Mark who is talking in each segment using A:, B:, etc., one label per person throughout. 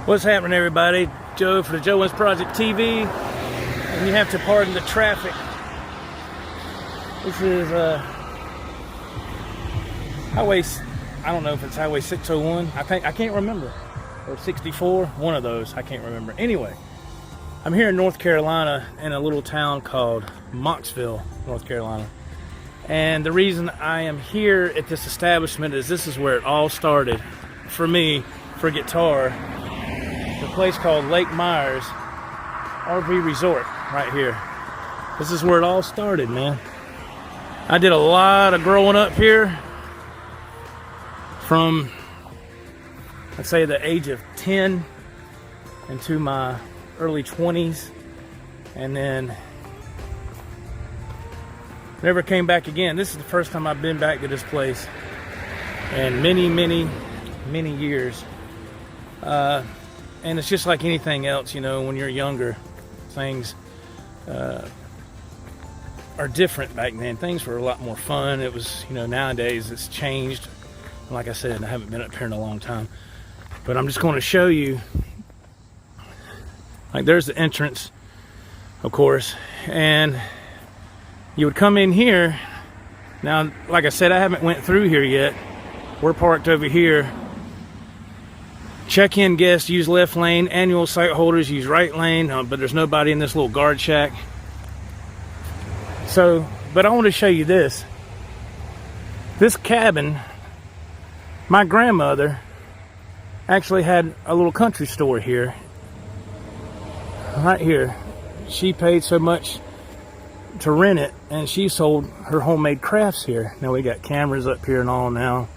A: What's happening, everybody? Joe for the Joe Wentz Project TV, and you have to pardon the traffic. This is highway, I don't know if it's highway 601, I can't remember, or 64, one of those, I can't remember. Anyway, I'm here in North Carolina in a little town called Mocksville, North Carolina. And the reason I am here at this establishment is this is where it all started for me, for guitar. The place called Lake Myers RV Resort right here. This is where it all started, man. I did a lot of growing up here from, let's say, the age of 10 into my early 20s, and then never came back again. This is the first time I've been back to this place in many years. And it's just like anything else, you know, when you're younger, things are different back then. Things were a lot more fun. It was, you know, nowadays it's changed. Like I said, I haven't been up here in a long time. But I'm just going to show you, like, there's the entrance, of course, and you would come in here. Now, like I said, I haven't went through here yet. We're parked over here. Check-in guests use left lane. Annual site holders use right lane. But there's nobody in this little guard shack. So, but I want to show you this. This cabin, my grandmother actually had a little country store here. Right here. She paid so much to rent it, and she sold her homemade crafts here. Now we got cameras up here and all now.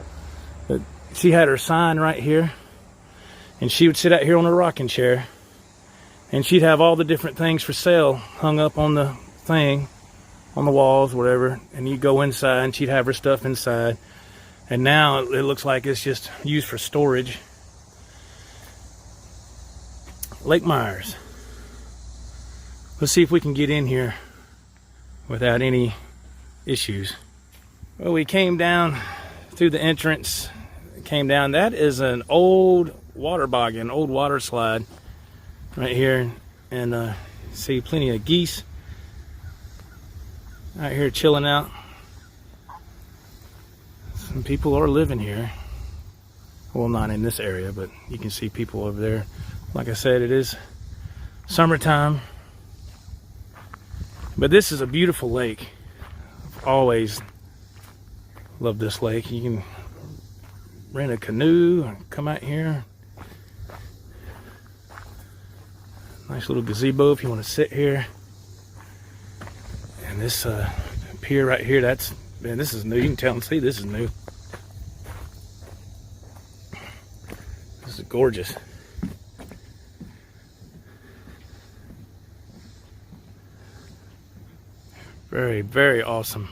A: But she had her sign right here. And she would sit out here on a rocking chair, and she'd have all the different things for sale hung up on the thing, on the walls, whatever. And you'd go inside, and she'd have her stuff inside. And now it looks like it's just used for storage. Lake Myers. Let's see if we can get in here without any issues. Well, we came down through the entrance. Came down. That is an old water boggy, old water slide right here, and see plenty of geese out here chilling out. Some people are living here. Well, not in this area, but you can see people over there. Like I said, it is summertime, but this is a beautiful lake. I've always loved this lake. You can rent a canoe and come out here. Nice little gazebo if you want to sit here. And this pier right here, that's, man, this is new. You can tell and see this is new. This is gorgeous. Very awesome.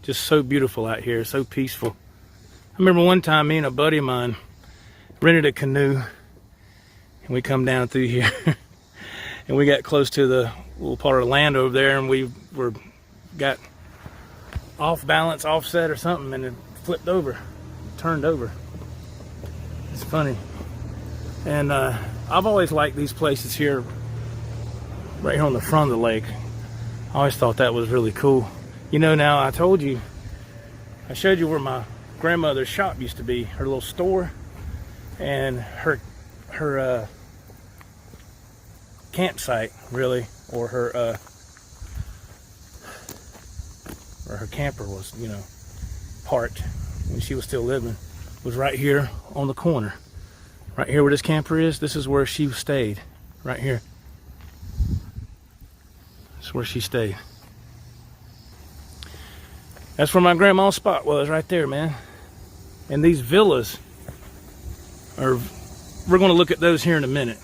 A: Just so beautiful out here, so peaceful. I remember one time me and a buddy of mine rented a canoe, and we come down through here and we got close to the little part of the land over there, and we got off balance, offset or something, and it flipped over, turned over. It's funny. And I've always liked these places here, right here on the front of the lake. I always thought that was really cool. You know, now I told you, I showed you where my grandmother's shop used to be, her little store, and her campsite, really, or her camper was, you know, parked when she was still living, was right here on the corner. Right here where this camper is, this is where she stayed, right here. That's where she stayed. That's where my grandma's spot was, right there, man. And these villas are, we're going to look at those here in a minute.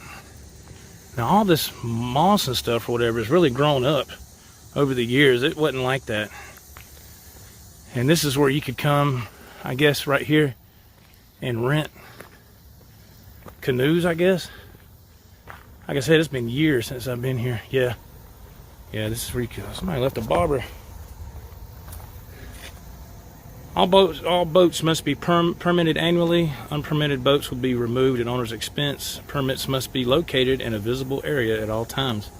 A: Now, all this moss and stuff or whatever has really grown up over the years. It wasn't like that. And this is where you could come, I guess, right here and rent canoes, I guess. Like I said, it's been years since I've been here. Yeah, this is pretty cool. Somebody left a bobber All boats must be permitted annually. Unpermitted boats will be removed at owner's expense. Permits must be located in a visible area at all times.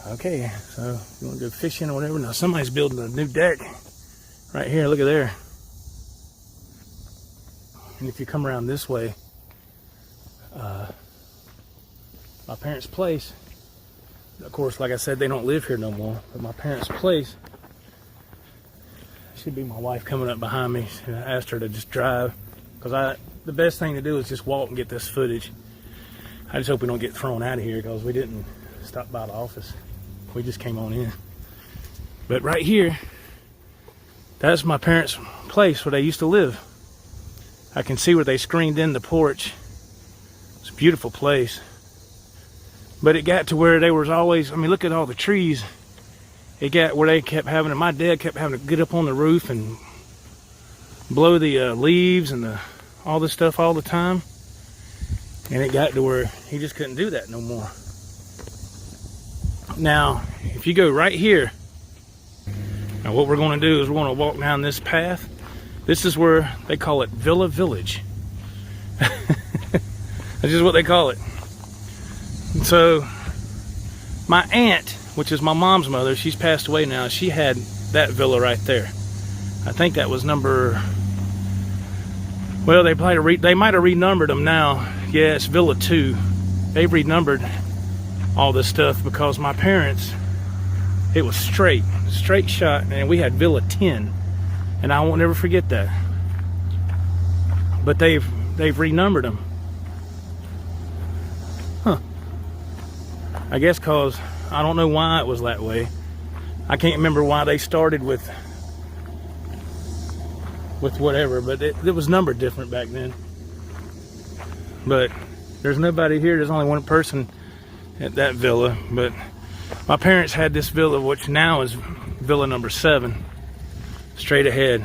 A: Okay, so you want to go fishing or whatever. Now somebody's building a new deck right here. Look at there. And if you come around this way, my parents' place, of course, like I said, they don't live here no more, but my parents' place, should be my wife coming up behind me. I asked her to just drive, because the best thing to do is just walk and get this footage. I just hope we don't get thrown out of here, because we didn't stop by the office. We just came on in. But right here, that's my parents' place where they used to live. I can see where they screened in the porch. It's a beautiful place. But it got to where they was always, I mean, look at all the trees. It got where they kept having, my dad kept having to get up on the roof and blow the leaves and all this stuff all the time. And it got to where he just couldn't do that no more. Now, if you go right here, now what we're going to do is we're going to walk down this path. This is where they call it Villa Village. That's just what they call it. And so, my aunt, which is my mom's mother, she's passed away now. She had that villa right there. I think that was number, well, they might have renumbered them now. Yeah, it's Villa 2. They've renumbered all this stuff because my parents, it was straight shot, and we had Villa 10, and I won't never forget that. But they've renumbered them. Huh. I guess cause I don't know why it was that way. I can't remember why they started with whatever, but it was numbered different back then. But there's nobody here. There's only one person at that villa, but my parents had this villa, which now is Villa number 7, straight ahead.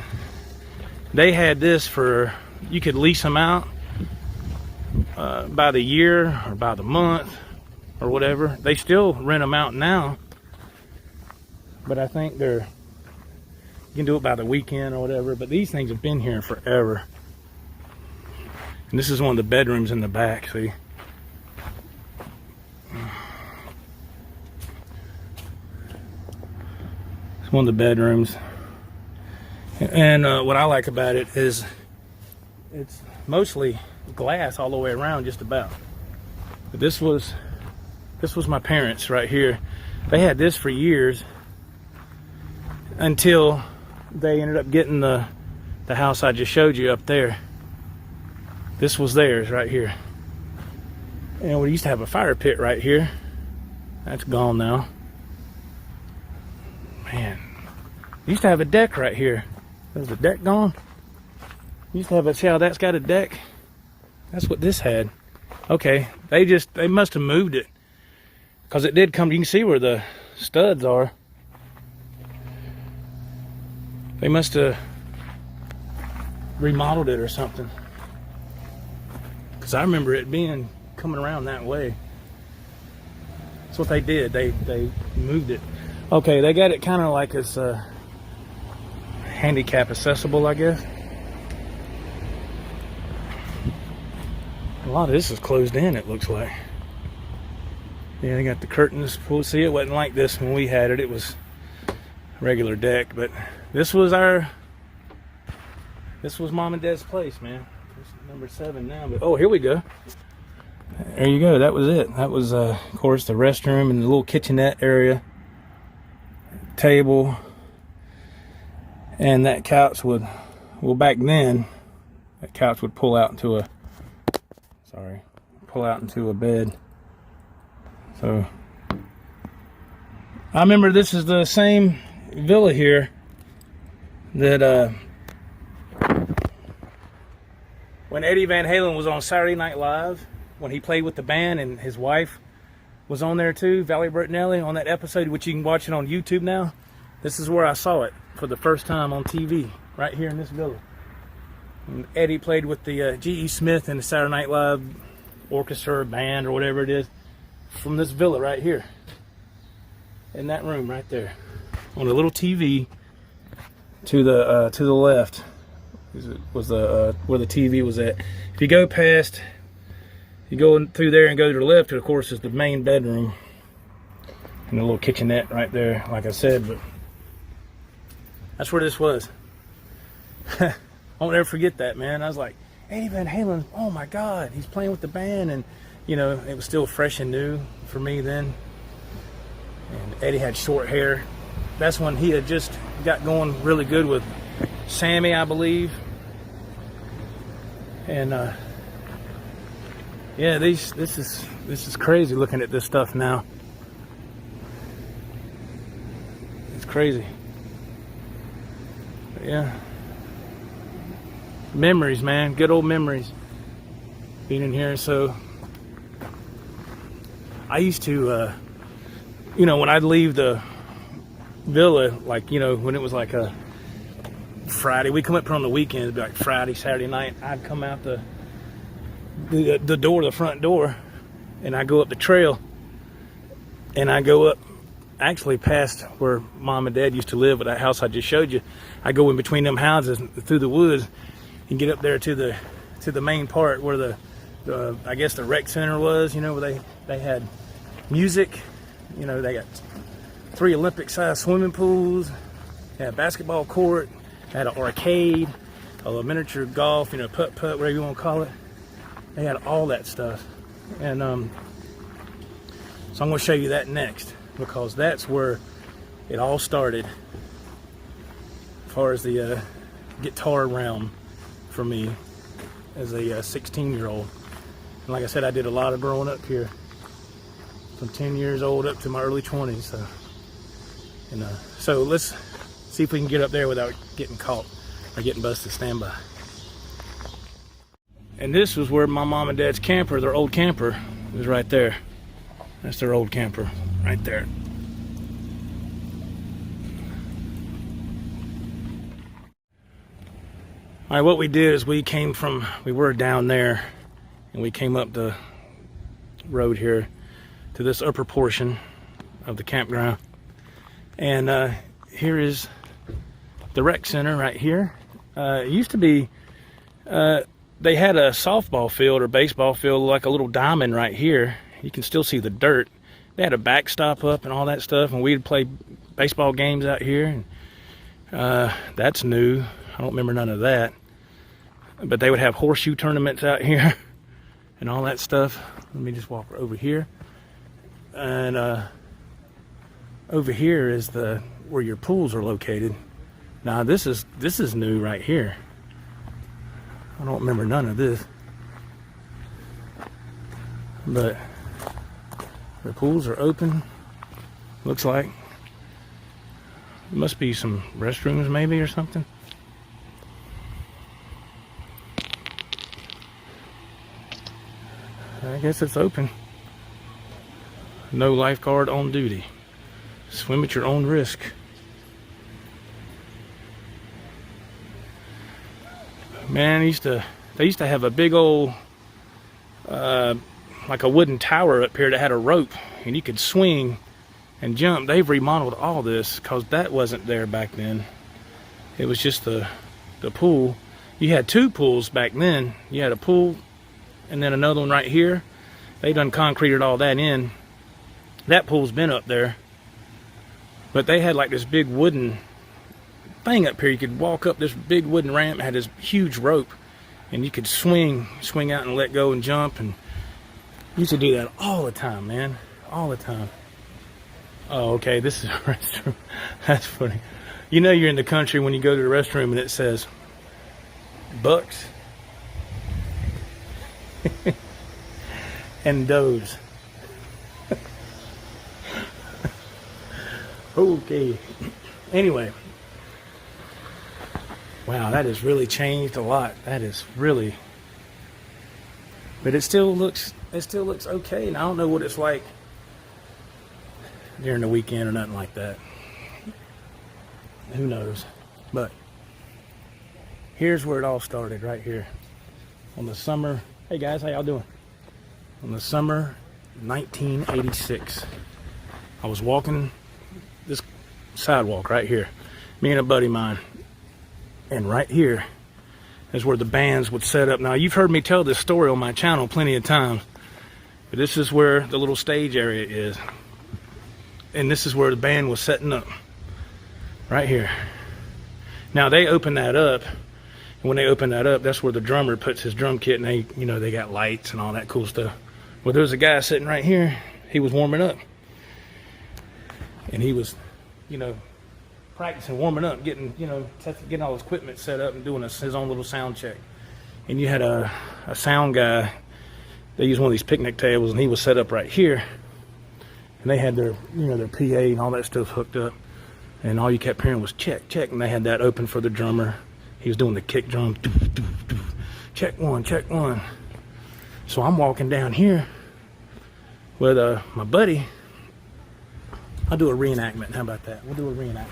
A: They had this for, you could lease them out by the year or by the month or whatever. They still rent them out now, but I think you can do it by the weekend or whatever. But these things have been here forever. And this is one of the bedrooms in the back, see? It's one of the bedrooms. And what I like about it is it's mostly glass all the way around, just about. But this was my parents right here. They had this for years until they ended up getting the house I just showed you up there. This was theirs right here. And we used to have a fire pit right here. That's gone now. Man, we used to have a deck right here. There's the deck gone. Used to have a, see how that's got a deck? That's what this had. Okay, they must have moved it, because it did come, you can see where the studs are. They must have remodeled it or something, because I remember it being coming around that way. That's what they did. They moved it. Okay, they got it kind of like it's handicap accessible, I guess. A lot of this is closed in, it looks like. Yeah, they got the curtains pulled. See, it wasn't like this when we had it. It was a regular deck, but this was Mom and Dad's place, man. This is number 7 now, but oh, here we go. There you go. That was it. That was, of course, the restroom and the little kitchenette area, table, and that couch would, well, back then, that couch would pull out into a bed. So I remember this is the same villa here that when Eddie Van Halen was on Saturday Night Live, when he played with the band, and his wife was on there too, Valerie Bertinelli, on that episode, which you can watch it on YouTube now. This is where I saw it for the first time on TV, right here in this villa. And Eddie played with the G.E. Smith and the Saturday Night Live orchestra or band or whatever it is, from this villa right here, in that room right there. on a little TV to the left was the where the TV was at. If you go past, you go through there and go to the left, of course, is the main bedroom and a little kitchenette right there, like I said. But that's where this was. I won't ever forget that, man. I was like, Eddie Van Halen, oh my God, he's playing with the band. And you know, it was still fresh and new for me then. And Eddie had short hair. That's when he had just got going really good with Sammy, I believe. And yeah, this is crazy looking at this stuff now. It's crazy. But yeah. Memories, man. Good old memories. Being in here. So I used to you know, when I'd leave the villa, like, you know, when it was like a Friday, we come up here on the weekend, it'd be like Friday, Saturday night, I'd come out the door, the front door, and I go up the trail, and I go up actually past where Mom and Dad used to live at that house I just showed you. I go in between them houses through the woods and get up there to the main part where the I guess the rec center was, you know, where they had music. You know, they got 3 Olympic-sized swimming pools, they had a basketball court, they had an arcade, a miniature golf, you know, putt-putt, whatever you want to call it. They had all that stuff. And so I'm going to show you that next, because that's where it all started as far as the guitar realm for me as a 16-year-old. And like I said, I did a lot of growing up here, from 10 years old up to my early 20s. So, you know, so let's see if we can get up there without getting caught or getting busted. Stand by. And this was where my mom and dad's camper, their old camper, was right there. That's their old camper right there. All right, what we did is we were down there, and we came up the road here to this upper portion of the campground. And here is the rec center right here. It used to be, they had a softball field or baseball field, like a little diamond right here. You can still see the dirt. They had a backstop up and all that stuff, and we'd play baseball games out here. And that's new. I don't remember none of that. But they would have horseshoe tournaments out here and all that stuff. Let me just walk over here. And over here is where your pools are located. Now this is new right here. I don't remember none of this. But the pools are open. Looks like. There must be some restrooms maybe or something. I guess it's open. No lifeguard on duty. Swim at your own risk. Man, they used to have a big old like a wooden tower up here that had a rope, and you could swing and jump. They've remodeled all this because that wasn't there back then. It was just the pool. You had 2 pools back then. You had a pool and then another one right here. They done concreted all that in. That pool's been up there. But they had like this big wooden thing up here. You could walk up this big wooden ramp, had this huge rope, and you could swing out and let go and jump. And you used to do that all the time, man. All the time. Oh, okay, this is a restroom. That's funny. You know you're in the country when you go to the restroom and it says Bucks and Does. Okay. Anyway. Wow, that has really changed a lot. That is really, but it still looks okay. And I don't know what it's like during the weekend or nothing like that. Who knows? But here's where it all started, right here. On the summer, hey guys, how y'all doing? On the summer 1986, I was walking this sidewalk right here. Me and a buddy of mine. And right here is where the bands would set up. Now, you've heard me tell this story on my channel plenty of times. But this is where the little stage area is. And this is where the band was setting up. Right here. Now, they opened that up. And when they opened that up, that's where the drummer puts his drum kit. And they, you know, they got lights and all that cool stuff. Well, there's a guy sitting right here. He was warming up. And he was, you know, practicing, warming up, getting all his equipment set up and doing his own little sound check. And you had a sound guy. They used one of these picnic tables, and he was set up right here. And they had their, you know, their PA and all that stuff hooked up. And all you kept hearing was check, check. And they had that open for the drummer. He was doing the kick drum. Check one, check one. So I'm walking down here with my buddy. I'll do a reenactment. How about that? We'll do a reenactment.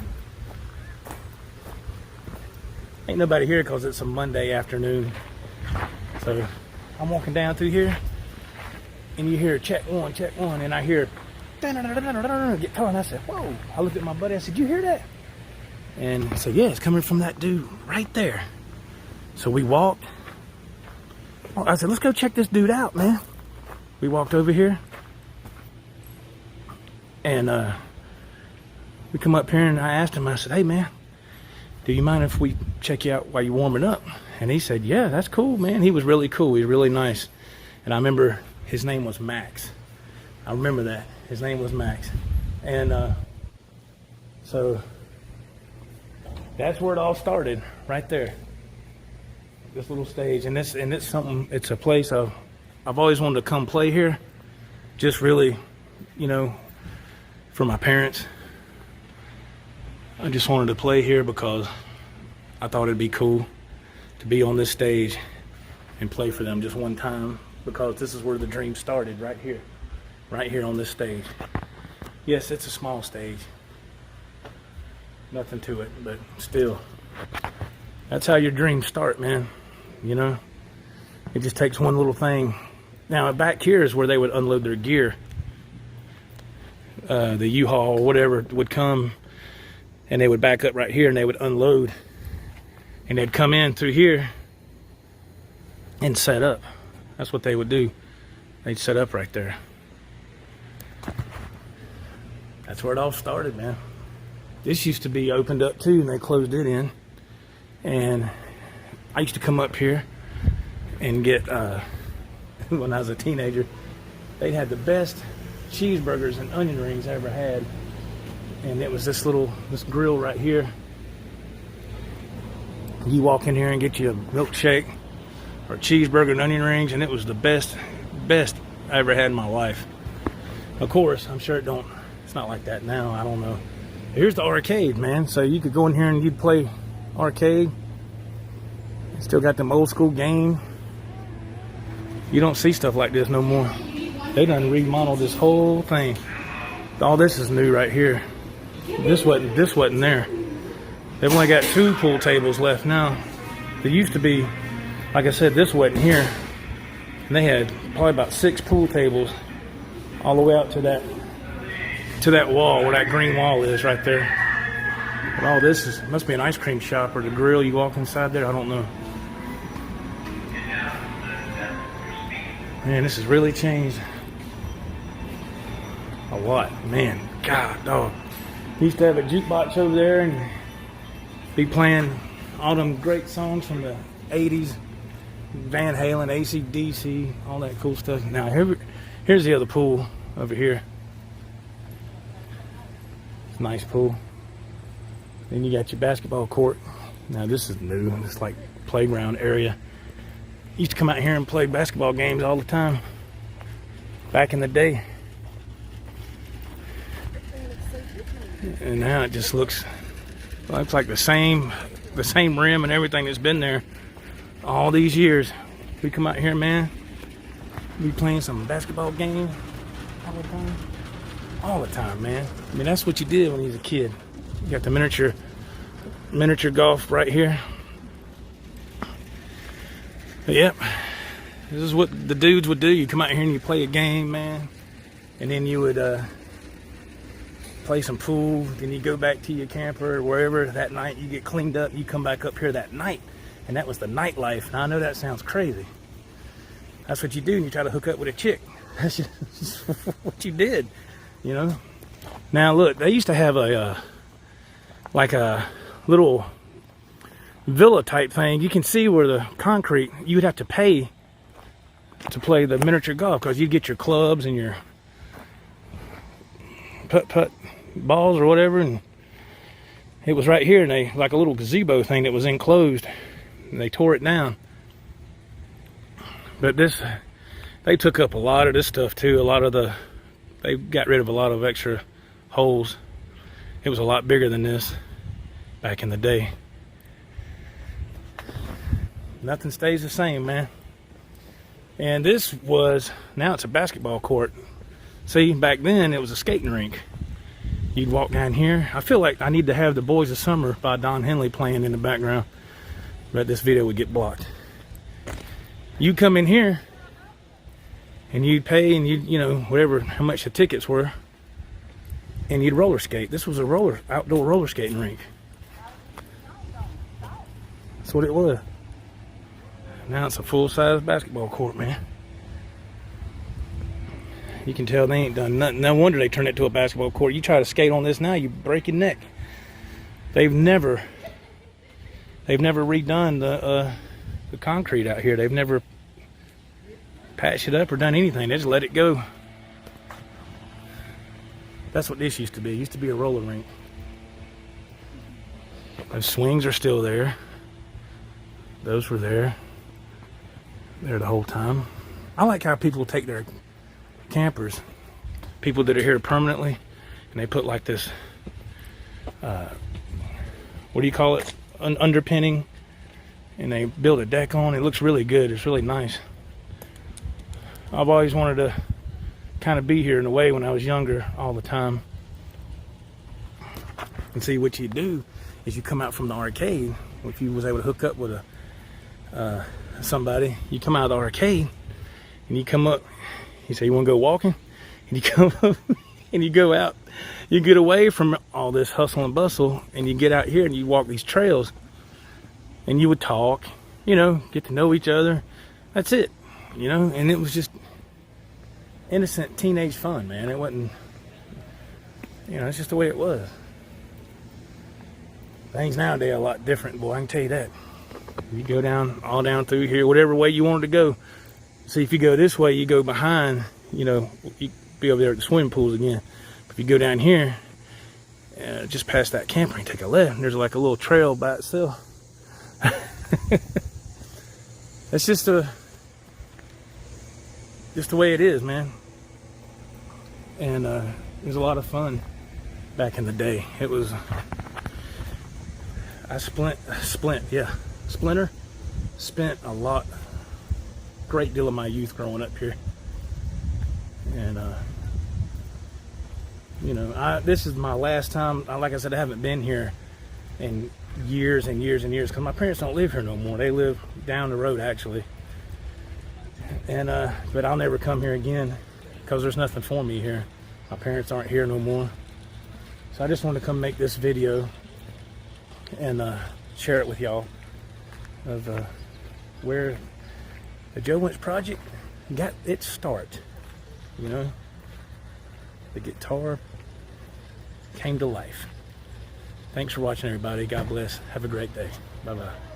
A: Ain't nobody here because it's a Monday afternoon. So I'm walking down through here, and you hear check one, and I hear get going. I said, whoa. I looked at my buddy. I said, you hear that? And I said, yeah, it's coming from that dude right there. So we walked. I said, let's go check this dude out, man. We walked over here. And we come up here, and I asked him, I said, hey, man, do you mind if we check you out while you're warming up? And he said, yeah, that's cool, man. He was really cool. He was really nice. And I remember his name was Max. I remember that. His name was Max. And so that's where it all started, right there. This little stage. And it's something, it's a place I've always wanted to come play here. Just really, you know, for my parents. I just wanted to play here because I thought it'd be cool to be on this stage and play for them just one time, because this is where the dream started, right here on this stage. Yes, it's a small stage, nothing to it, but still, that's how your dreams start, man. You know, it just takes one little thing. Now back here is where they would unload their gear. The U-Haul or whatever would come, and they would back up right here, and they would unload, and they'd come in through here and set up. That's what they would do. They'd set up right there. That's where it all started, man. This used to be opened up too, and they closed it in. And I used to come up here and get, when I was a teenager, they had the best cheeseburgers and onion rings I ever had. And it was this grill right here. You walk in here and get you a milkshake or a cheeseburger and onion rings, and it was the best I ever had in my life. Of course, I'm sure it's not like that now, I don't know. Here's the arcade, man. So you could go in here and you'd play arcade. Still got them old school games. You don't see stuff like this no more. They done remodeled this whole thing. All this is new right here. This wasn't there. They've only got 2 pool tables left now. There used to be, like I said, this wasn't here. And they had probably about 6 pool tables all the way out to that wall where that green wall is right there. But all this must be an ice cream shop or the grill. You walk inside there, I don't know. Man, this has really changed a lot. Man, God, dog. Used to have a jukebox over there and be playing all them great songs from the 80s. Van Halen, AC/DC, all that cool stuff. Now, here's the other pool over here. It's a nice pool. Then you got your basketball court. Now, this is new. It's like playground area. Used to come out here and play basketball games all the time back in the day. And now it just looks like the same rim and everything that's been there all these years. We come out here, man, we playing some basketball games all the time, man. I mean, that's what you did when you was a kid. You got the miniature golf right here. But yep, this is what the dudes would do. You come out here and you play a game, man, and then you would play some pool, then you go back to your camper or wherever that night. You get cleaned up, you come back up here that night, and that was the nightlife. Now I know that sounds crazy. That's what you do when you try to hook up with a chick. That's just what you did, you know. Now look, they used to have a like a little villa type thing. You can see where the concrete, you would have to pay to play the miniature golf, because you'd get your clubs and your putt balls or whatever, and it was right here, and they like a little gazebo thing that was enclosed, and they tore it down. But this, they took up a lot of this stuff too. They got rid of a lot of extra holes. It was a lot bigger than this back in the day. Nothing stays the same, man. And this was, now it's a basketball court. See, back then it was a skating rink. You'd walk down here. I feel like I need to have The Boys of Summer by Don Henley playing in the background, but this video would get blocked. You come in here and you'd pay, and you know, whatever, how much the tickets were, and you'd roller skate. This was a outdoor roller skating rink. That's what it was. Now it's a full-size basketball court, man. You can tell they ain't done nothing. No wonder they turned it to a basketball court. You try to skate on this now, you break your neck. They've never redone the concrete out here. They've never patched it up or done anything. They just let it go. That's what this used to be. It used to be a roller rink. Those swings are still there. Those were there. There the whole time. I like how people take their campers, people that are here permanently, and they put like this, what do you call it, underpinning, and they build a deck on. It looks really good. It's really nice. I've always wanted to kind of be here in a way when I was younger, all the time. And see, what you do is you come out from the arcade. If you was able to hook up with somebody, you come out of the arcade and you come up. You say you want to go walking, and you come up and you go out. You get away from all this hustle and bustle, and you get out here and you walk these trails, and you would talk, you know, get to know each other. That's it, you know. And it was just innocent teenage fun, man. It wasn't, you know, it's just the way it was. Things nowadays are a lot different, boy, I can tell you that. You go down, all down through here, whatever way you wanted to go. See, if you go this way, you go behind, you know, you be over there at the swimming pools again. If you go down here, just past that camper, and take a left, and there's like a little trail by itself. That's just the way it is, man. And it was a lot of fun back in the day. It was, Splinter spent a great deal of my youth growing up here. And you know, this is my last time. Like I said, I haven't been here in years and years and years, because my parents don't live here no more. They live down the road, actually. And but I'll never come here again, because there's nothing for me here. My parents aren't here no more. So I just wanted to come make this video and share it with y'all of where the Joe Wentz project got its start. You know, the guitar came to life. Thanks for watching, everybody. God bless. Have a great day. Bye-bye.